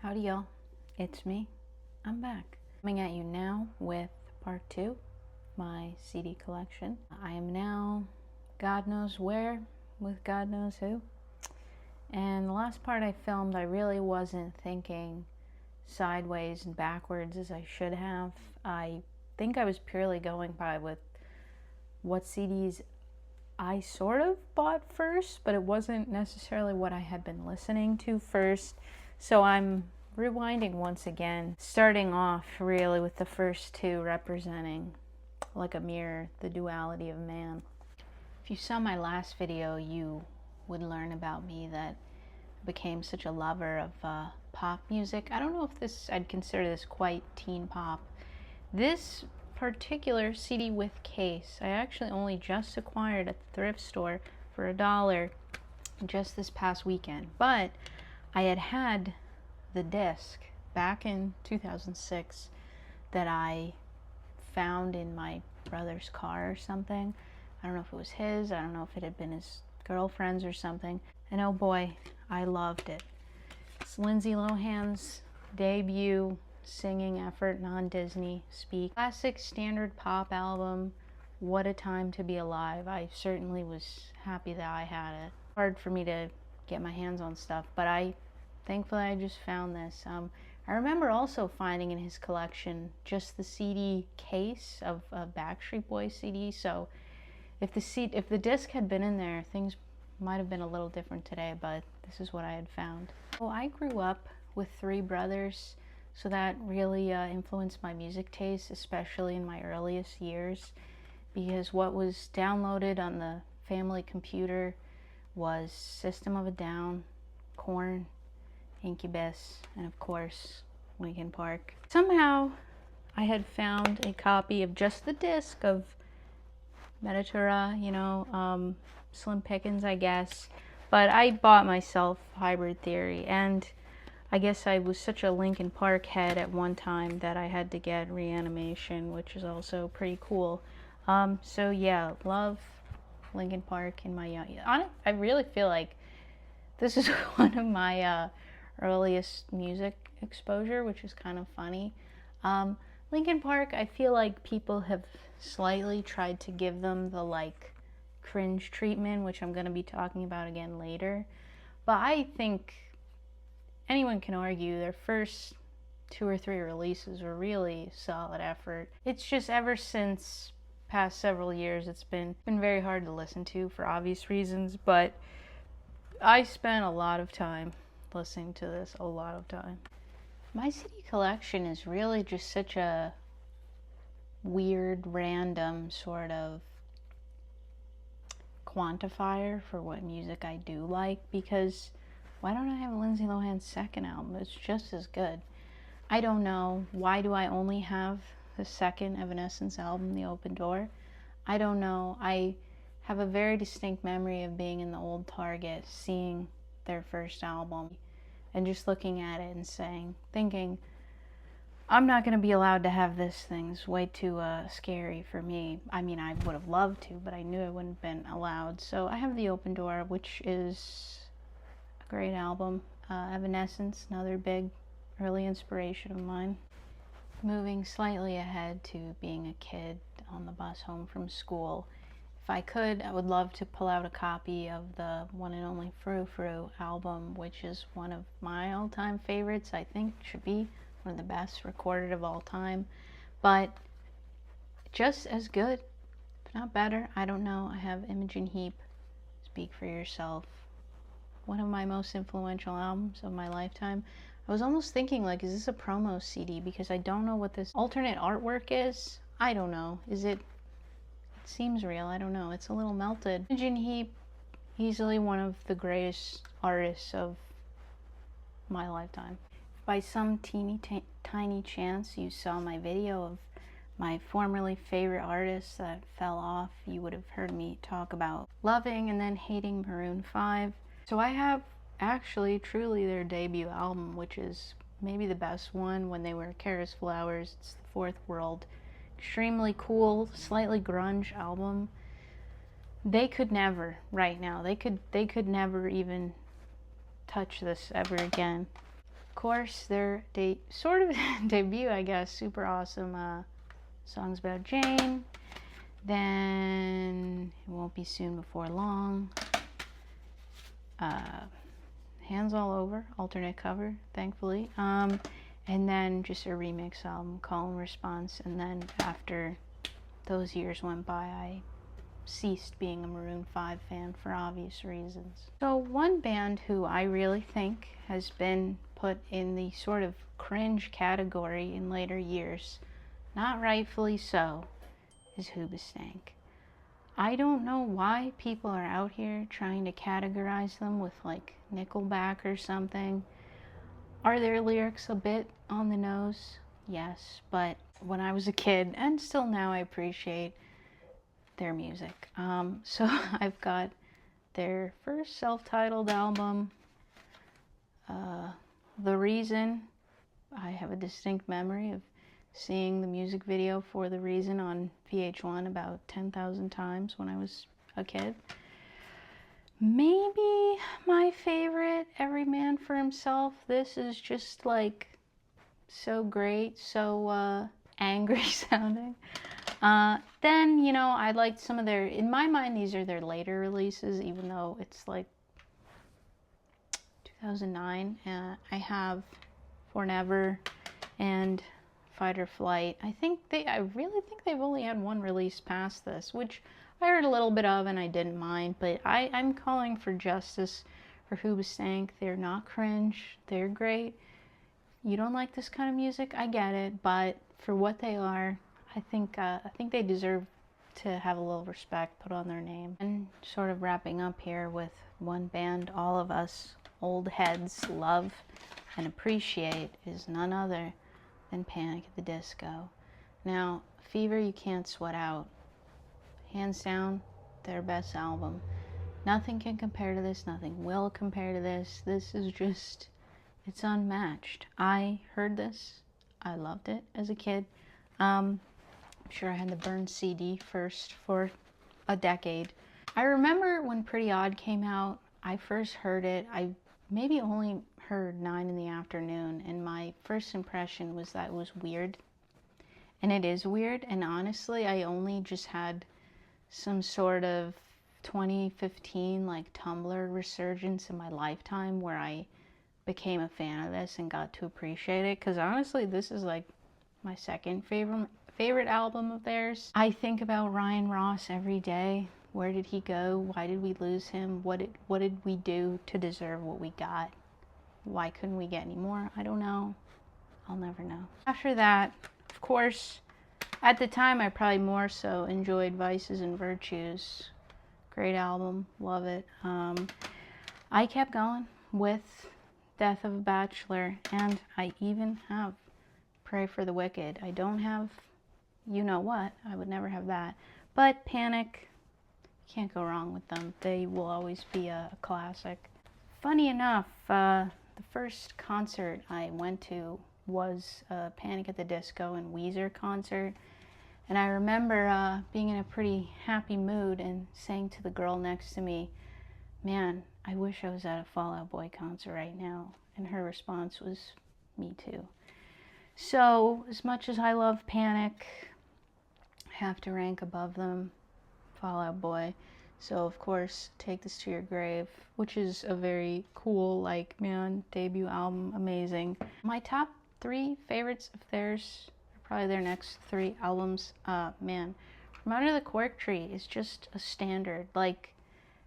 Howdy y'all, it's me, I'm back. Coming at you now with part 2, my CD collection. I am now God knows where with God knows who. And the last part I filmed, I really wasn't thinking sideways and backwards as I should have. I think I was purely going by with what CDs I sort of bought first, but it wasn't necessarily what I had been listening to first. So I'm rewinding once again, starting off really with the first two representing like a mirror, the duality of man. If you saw my last video, you would learn about me that I became such a lover of pop music. I don't know if I'd consider this quite teen pop. This particular CD with case, I actually only just acquired at the thrift store for $1 just this past weekend. But I had the disc back in 2006 that I found in my brother's car or something. I don't know if it was his, I don't know if it had been his girlfriend's or something. And oh boy, I loved it. It's Lindsay Lohan's debut singing effort, non-Disney speak. Classic standard pop album, what a time to be alive. I certainly was happy that I had it. Hard for me to get my hands on stuff, but thankfully I just found this. I remember also finding in his collection just the CD case of a Backstreet Boys CD, so if the disc had been in there, things might have been a little different today, but this is what I had found. Well, I grew up with 3 brothers, so that really influenced my music taste, especially in my earliest years, because what was downloaded on the family computer was System of a Down, Korn, Incubus, and of course Linkin Park. Somehow I had found a copy of just the disc of Meteora, slim pickings I guess, but I bought myself Hybrid Theory, and I guess I was such a Linkin Park head at one time that I had to get Reanimation, which is also pretty cool. So yeah, love Linkin Park in my young. I really feel like this is one of my earliest music exposure, which is kind of funny. Linkin Park, I feel like people have slightly tried to give them the like cringe treatment, which I'm going to be talking about again later. But I think anyone can argue their first 2 or 3 releases were really solid effort. It's just ever since past several years, it's been very hard to listen to for obvious reasons, but I spent a lot of time listening to this, a lot of time. My CD collection is really just such a weird, random sort of quantifier for what music I do like, because why don't I have Lindsay Lohan's second album? It's just as good. I don't know. Why do I only have the second Evanescence album, The Open Door? I don't know. I have a very distinct memory of being in the old Target, seeing their first album, and just looking at it and thinking, I'm not going to be allowed to have this thing. It's way too scary for me. I mean, I would have loved to, but I knew I wouldn't have been allowed. So I have The Open Door, which is a great album. Evanescence, another big early inspiration of mine. Moving slightly ahead to being a kid on the bus home from school. If I could, I would love to pull out a copy of the one and only Frou Frou album, which is one of my all-time favorites. I think it should be one of the best recorded of all time, but just as good, if not better. I don't know. I have Imogen, Heap, Speak for Yourself, one of my most influential albums of my lifetime. I was almost thinking, like, is this a promo CD? Because I don't know what this alternate artwork is. I don't know. It seems real. I don't know. It's a little melted. Imogen Heap, easily one of the greatest artists of my lifetime. By some tiny chance you saw my video of my formerly favorite artists that fell off, you would have heard me talk about loving and then hating Maroon 5. So I have actually truly their debut album, which is maybe the best one, when they were Kara's Flowers. It's The Fourth World. Extremely cool, slightly grunge album. They could never, right now, they could never even touch this ever again. Of course, their sort of debut, I guess, super awesome songs about Jane. Then It Won't Be Soon Before Long. Hands All Over, alternate cover, thankfully. And then just a remix album, Call and Response. And then after those years went by, I ceased being a Maroon 5 fan for obvious reasons. So one band who I really think has been put in the sort of cringe category in later years, not rightfully so, is Hoobastank. I don't know why people are out here trying to categorize them with like Nickelback or something. Are their lyrics a bit on the nose? Yes, but when I was a kid, and still now, I appreciate their music. So I've got their first self-titled album, The Reason. I have a distinct memory of seeing the music video for The Reason on VH1 about 10,000 times when I was a kid. Maybe my favorite, Every Man for Himself. This is just like so great, so angry sounding. Then, you know, I liked some of their, in my mind, these are their later releases, even though it's like 2009. I have Fornever and Fight or Flight. I really think they've only had one release past this, which I heard a little bit of and I didn't mind, but I'm calling for justice for Hoobastank. They're not cringe. They're great. You don't like this kind of music? I get it, but for what they are, I think they deserve to have a little respect put on their name. And sort of wrapping up here with one band all of us old heads love and appreciate is none other than Panic at the Disco. Now, Fever you can't sweat out. Hands down, their best album. Nothing can compare to this. Nothing will compare to this. This is just, it's unmatched. I heard this. I loved it as a kid. I'm sure I had the burned CD first for a decade. I remember when Pretty.Odd came out, I first heard it. I maybe only heard 9 in the afternoon, and my first impression was that it was weird. And it is weird, and honestly, I only just had some sort of 2015 like Tumblr resurgence in my lifetime where I became a fan of this and got to appreciate it, because honestly, this is like my second favorite album of theirs. I think about Ryan Ross every day. Where did he go? Why did we lose him? What did we do to deserve what we got? Why couldn't we get any more? I don't know. I'll never know. After that, of course, at the time I probably more so enjoyed Vices and Virtues. Great album, love it. I kept going with Death of a Bachelor, and I even have Pray for the Wicked. I don't have You Know What. I would never have that. But Panic, can't go wrong with them. They will always be a classic. Funny enough, the first concert I went to was a Panic at the Disco and Weezer concert. And I remember being in a pretty happy mood and saying to the girl next to me, "Man, I wish I was at a Fall Out Boy concert right now." And her response was, "Me too." So, as much as I love Panic, I have to rank above them Fall Out Boy. So, of course, Take This to Your Grave, which is a very cool, like, man, debut album, amazing. My top 3 favorites of theirs are probably their next 3 albums. Man, From Under the Cork Tree is just a standard. Like,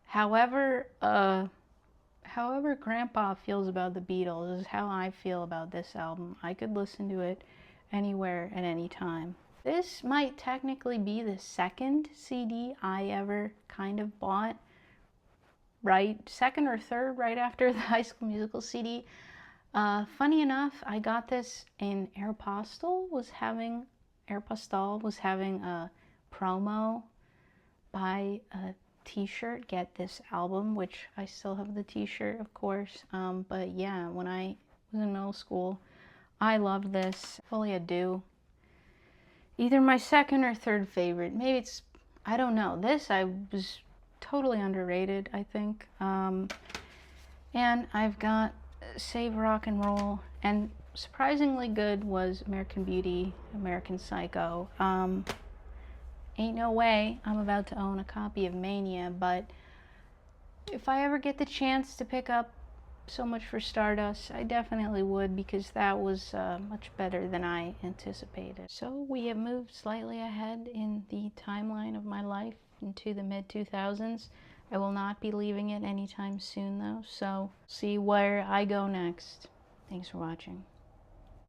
however Grandpa feels about the Beatles is how I feel about this album. I could listen to it anywhere at any time. This might technically be the second CD I ever kind of bought, right? Second or third, right after the High School Musical CD. Funny enough, I got this in Aeropostale was having a promo. Buy a t-shirt, get this album, which I still have the t-shirt, of course. But yeah, when I was in middle school, I loved this. Folie, Deux. Either my second or third favorite. Maybe it's, I don't know. This I was totally underrated, I think. And I've got save rock and roll. And surprisingly good was American Beauty, American Psycho. Ain't no way I'm about to own a copy of Mania, but if I ever get the chance to pick up So Much for Stardust, I definitely would, because that was much better than I anticipated. So we have moved slightly ahead in the timeline of my life into the mid-2000s. I will not be leaving it anytime soon though, so see where I go next. Thanks for watching.